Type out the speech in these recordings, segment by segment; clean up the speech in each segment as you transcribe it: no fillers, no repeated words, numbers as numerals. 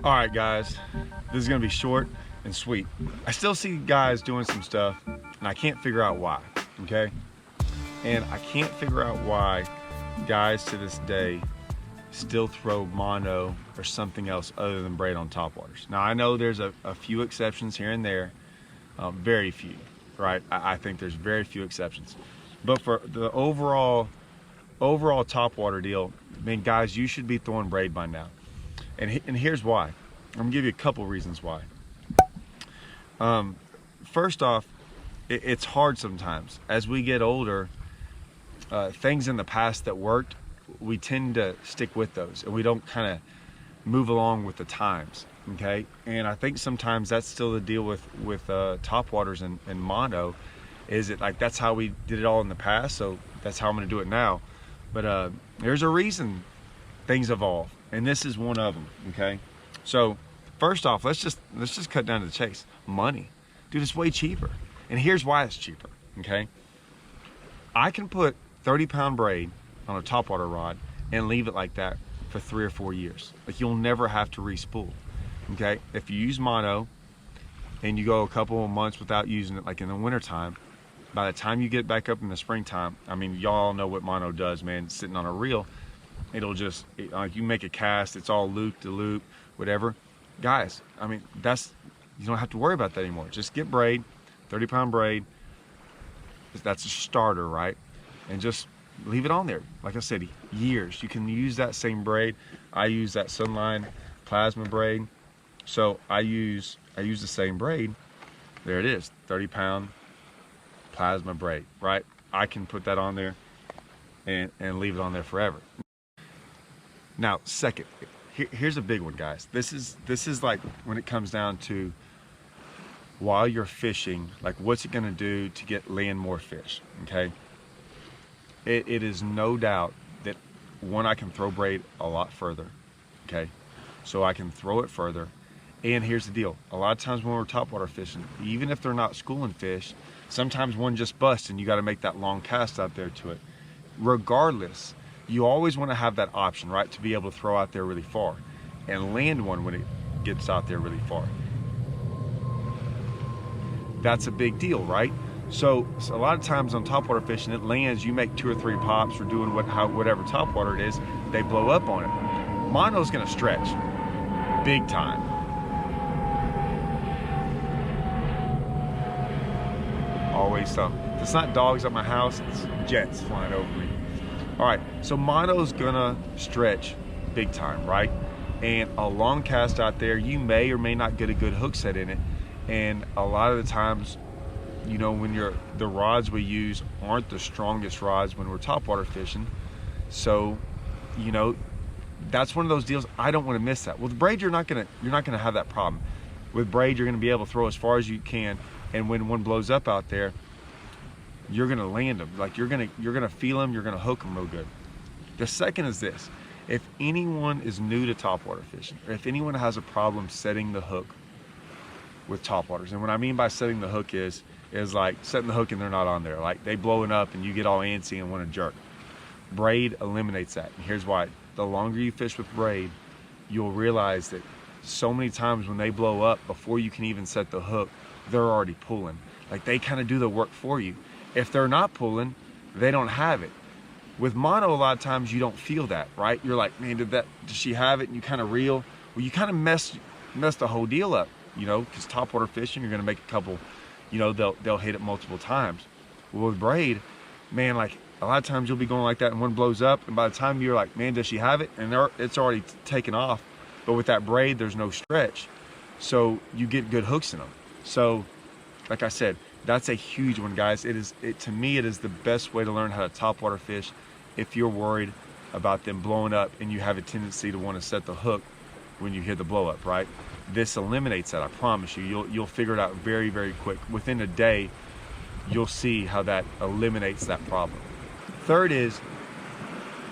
All right, guys, this is gonna be short and sweet. I still see guys doing some stuff and I can't figure out why, okay? And I can't figure out why guys to this day still throw mono or something else other than braid on topwaters. Now I know there's a few exceptions here and there, very few, right? I think there's very few exceptions. But for the overall topwater deal, man, guys, you should be throwing braid by now. And here's why. I'm gonna give you a couple reasons why. First off, it's hard sometimes. As we get older, things in the past that worked, we tend to stick with those and we don't kind of move along with the times, okay? And I think sometimes that's still the deal with topwaters and mono, is it like that's how we did it all in the past, so that's how I'm gonna do it now. But there's a reason things evolve, and this is one of them, okay? So first off, let's just cut down to the chase. Money. Dude, it's way cheaper. And here's why it's cheaper, okay? I can put 30-pound braid on a topwater rod and leave it like that for 3 or 4 years. Like, you'll never have to re-spool, okay? If you use mono and you go a couple of months without using it, like in the wintertime, by the time you get back up in the springtime, I mean, y'all know what mono does, man. Sitting on a reel, it'll just, you make a cast, it's all loop to loop, whatever. Guys, I mean, you don't have to worry about that anymore. Just get braid, 30-pound braid. That's a starter, right? And just leave it on there. Like I said, years. You can use that same braid. I use that Sunline plasma braid. So I use the same braid. There it is, 30-pound plasma braid, right? I can put that on there and leave it on there forever. Now, second, here's a big one, guys. This is like when it comes down to, while you're fishing, like, what's it gonna do to land more fish, okay? It is no doubt that, one, I can throw braid a lot further, okay? So I can throw it further. And here's the deal. A lot of times when we're topwater fishing, even if they're not schooling fish, sometimes one just busts and you gotta make that long cast out there to it. Regardless, you always wanna have that option, right? To be able to throw out there really far and land one when it gets out there really far. That's a big deal, right? So a lot of times on topwater fishing, it lands, you make 2 or 3 pops or doing whatever topwater it is, they blow up on it. Mono's gonna stretch big time. Always something. If it's not dogs at my house, it's jets flying over me. All right, so mono's gonna stretch big time, right? And a long cast out there, you may or may not get a good hook set in it. And a lot of the times, you know, when the rods we use aren't the strongest rods when we're topwater fishing. So, you know, that's one of those deals. I don't want to miss that. With braid, you're not gonna have that problem. With braid, you're gonna be able to throw as far as you can, and when one blows up out there, you're gonna land them. Like, you're gonna feel them, you're gonna hook them real good. The second is this: if anyone is new to topwater fishing, or if anyone has a problem setting the hook with topwaters, and what I mean by setting the hook is like setting the hook and they're not on there, like they blowing up and you get all antsy and want to jerk. Braid eliminates that, and here's why. The longer you fish with braid, you'll realize that so many times when they blow up, before you can even set the hook, they're already pulling. Like, they kind of do the work for you. If they're not pulling, they don't have it. With mono, a lot of times you don't feel that, right? You're like, man, did she have it? And you kind of reel. Well, you kind of mess the whole deal up, you know, because topwater fishing, you're gonna make a couple, you know, they'll hit it multiple times. Well, with braid, man, like, a lot of times you'll be going like that and one blows up, and by the time you're like, man, does she have it? And it's already taken off. But with that braid, there's no stretch. So you get good hooks in them. So, like I said, that's a huge one, guys. To me, it is the best way to learn how to topwater fish if you're worried about them blowing up and you have a tendency to want to set the hook when you hear the blow up, right? This eliminates that, I promise you. You'll figure it out very, very quick. Within a day, you'll see how that eliminates that problem. Third is,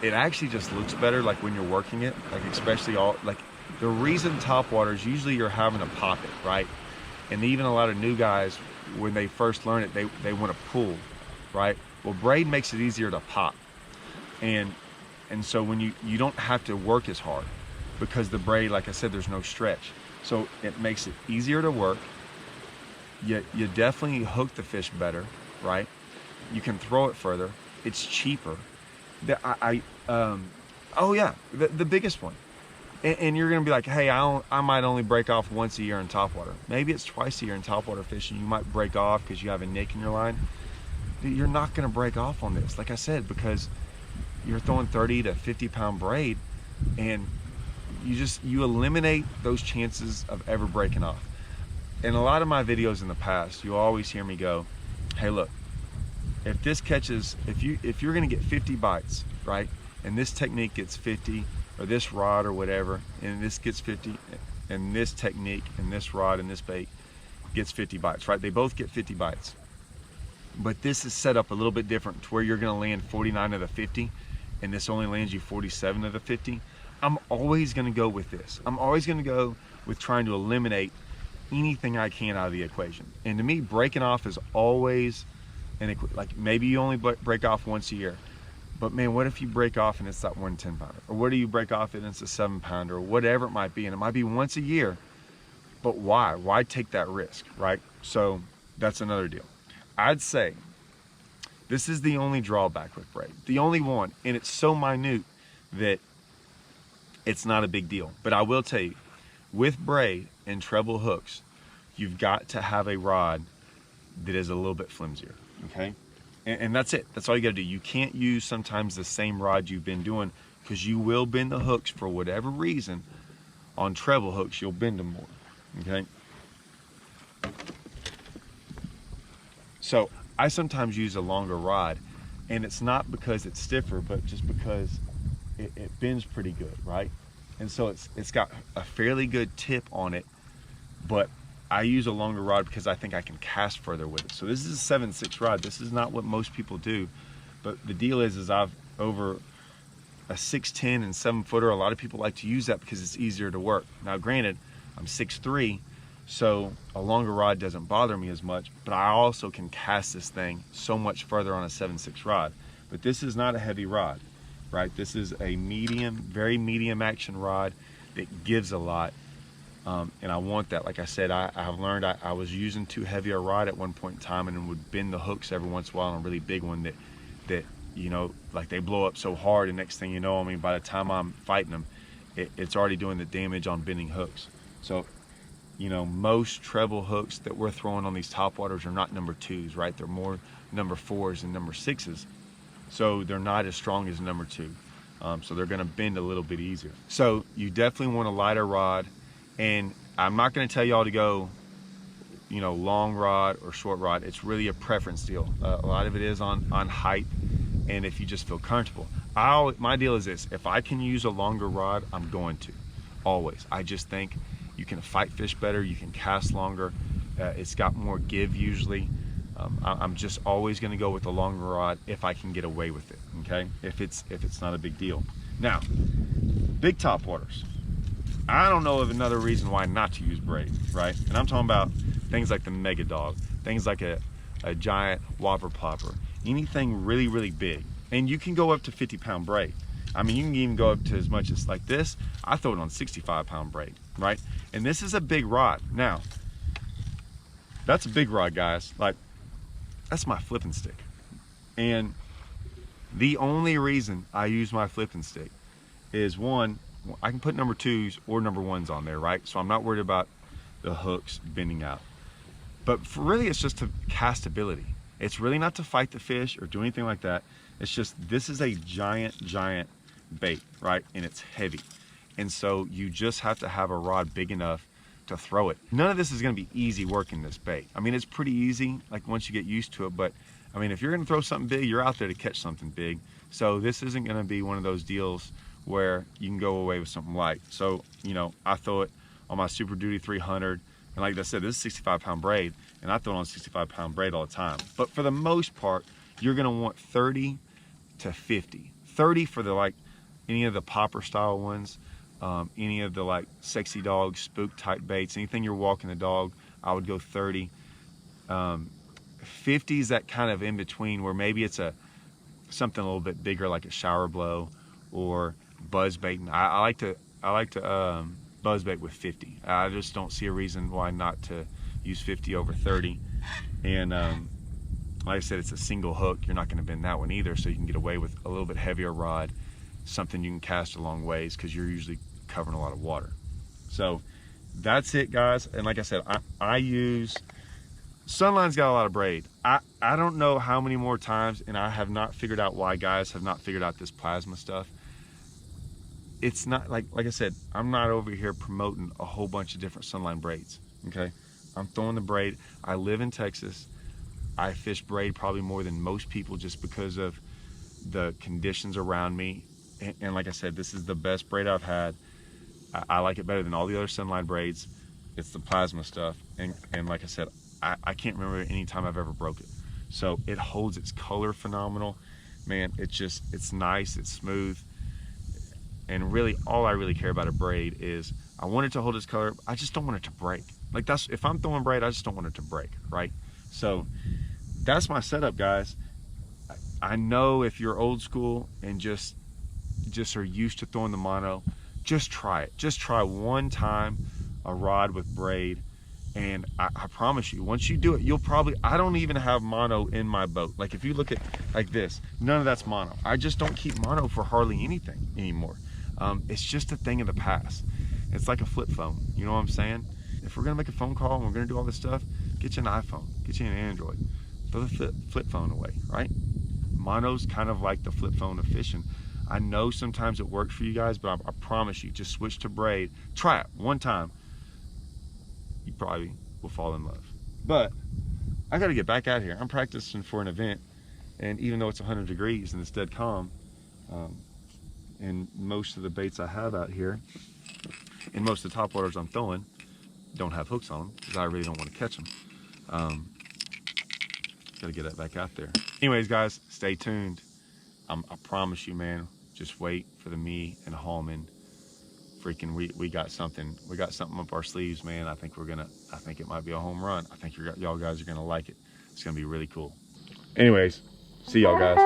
it actually just looks better, like when you're working it, like especially the reason topwaters, usually you're having to pop it, right? And even a lot of new guys, when they first learn it, they want to pull. right? Well, braid makes it easier to pop. And so when you don't have to work as hard, because the braid, like I said, there's no stretch. So it makes it easier to work. You definitely hook the fish better, right? You can throw it further. It's cheaper. Oh yeah, the biggest one. And you're gonna be like, hey, I might only break off once a year in topwater. Maybe it's twice a year in topwater fishing. You might break off because you have a nick in your line. Dude, you're not gonna break off on this, like I said, because you're throwing 30 to 50 pound braid, and you eliminate those chances of ever breaking off. In a lot of my videos in the past, you'll always hear me go, hey, look, if this catches, if you're gonna get 50 bites, right, and this technique gets 50, or this rod or whatever, and this gets 50, and this technique and this rod and this bait gets 50 bites, right? They both get 50 bites. But this is set up a little bit different to where you're gonna land 49 of the 50, and this only lands you 47 of the 50. I'm always gonna go with this. I'm always gonna go with trying to eliminate anything I can out of the equation. And to me, breaking off is always like maybe you only break off once a year, but man, what if you break off and it's that 110 pounder? Or what do you break off and it's a 7 pounder, or whatever it might be? And it might be once a year, but why? Why take that risk, right? So that's another deal. I'd say this is the only drawback with braid, the only one, and it's so minute that it's not a big deal. But I will tell you, with braid and treble hooks, you've got to have a rod that is a little bit flimsier, okay? And that's it. That's all you gotta do. You can't use sometimes the same rod you've been doing, because you will bend the hooks for whatever reason. On treble hooks, you'll bend them more, okay? So I sometimes use a longer rod, and it's not because it's stiffer, but just because it bends pretty good, right? And so it's got a fairly good tip on it, but I use a longer rod because I think I can cast further with it. So this is a 7/6 rod. This is not what most people do, but the deal is I've over a 6'10" and 7 footer. A lot of people like to use that because it's easier to work. Now, granted, I'm 6'3", so a longer rod doesn't bother me as much, but I also can cast this thing so much further on a 7/6 rod. But this is not a heavy rod, right? This is a medium, very medium action rod that gives a lot. And I want that. Like I said, I've learned I was using too heavy a rod at one point in time, and would bend the hooks every once in a while on a really big one that you know, like they blow up so hard, and next thing you know, I mean, by the time I'm fighting them, it's already doing the damage on bending hooks. So, you know, most treble hooks that we're throwing on these topwaters are not number 2s, right? They're more number 4s and number 6s. So they're not as strong as number 2. So they're gonna bend a little bit easier. So you definitely want a lighter rod. And I'm not going to tell y'all to go, you know, long rod or short rod. It's really a preference deal. A lot of it is on height, and if you just feel comfortable. My deal is this: if I can use a longer rod, I'm going to, always. I just think you can fight fish better, you can cast longer. It's got more give usually. I'm just always going to go with the longer rod if I can get away with it. Okay, if it's not a big deal. Now, big topwaters. I don't know of another reason why not to use braid, right? And I'm talking about things like the Mega Dog, things like a giant whopper plopper, anything really, really big. And you can go up to 50 pound braid. I mean, you can even go up to as much as like this. I throw it on 65 pound braid, right? And this is a big rod. Now, that's a big rod, guys. Like, that's my flipping stick. And the only reason I use my flipping stick is, one, I can put number 2s or number 1s on there, right? So I'm not worried about the hooks bending out. But really, it's just to castability. It's really not to fight the fish or do anything like that. It's just, this is a giant, giant bait, right? And it's heavy. And so you just have to have a rod big enough to throw it. None of this is gonna be easy working this bait. I mean, it's pretty easy, like once you get used to it, but I mean, if you're gonna throw something big, you're out there to catch something big. So this isn't gonna be one of those deals where you can go away with something light. So, you know, I throw it on my Super Duty 300. And like I said, this is 65 pound braid, and I throw it on 65 pound braid all the time. But for the most part, you're gonna want 30 to 50. 30 for the, like, any of the popper style ones, any of the like sexy dog, spook type baits, anything you're walking the dog, I would go 30. 50 is that kind of in between where maybe it's something a little bit bigger like a shower blow or buzz baiting. I like to buzz bait with 50. I just don't see a reason why not to use 50 over 30. And like I said, it's a single hook. You're not going to bend that one either, so you can get away with a little bit heavier rod, something you can cast a long ways because you're usually covering a lot of water. So that's it, guys. And like I said, I use Sunline's got a lot of braid. I don't know how many more times, and I have not figured out why guys have not figured out this plasma stuff. It's not like I said, I'm not over here promoting a whole bunch of different Sunline braids. Okay, I'm throwing the braid. I live in Texas. I fish braid probably more than most people just because of the conditions around me. And like I said, this is the best braid I've had. I like it better than all the other Sunline braids. It's the plasma stuff. And like I said, I can't remember any time I've ever broke it. So it holds its color phenomenal. Man, it's nice, it's smooth. And really, all I really care about a braid is I want it to hold its color. I just don't want it to break. Like if I'm throwing braid, I just don't want it to break, right? So that's my setup, guys. I know if you're old school and just are used to throwing the mono, just try it. Just try one time a rod with braid, and I promise you, once you do it, you'll probably, I don't even have mono in my boat. Like if you look at like this, none of that's mono. I just don't keep mono for hardly anything anymore. It's just a thing of the past. It's like a flip phone, you know what I'm saying? If we're gonna make a phone call and we're gonna do all this stuff, get you an iPhone, get you an Android, throw the flip phone away, right? Mono's kind of like the flip phone of fishing. I know sometimes it works for you guys, but I promise you, just switch to braid. Try it one time. You probably will fall in love. But I gotta get back out here. I'm practicing for an event, and even though it's 100 degrees and it's dead calm, and most of the baits I have out here, and most of the topwaters I'm throwing, don't have hooks on them because I really don't want to catch them. Gotta get that back out there. Anyways, guys, stay tuned. I promise you, man, just wait for the me and Hallman. Freaking, we got something up our sleeves, man. I think it might be a home run. I think y'all guys are gonna like it. It's gonna be really cool. Anyways, see y'all guys.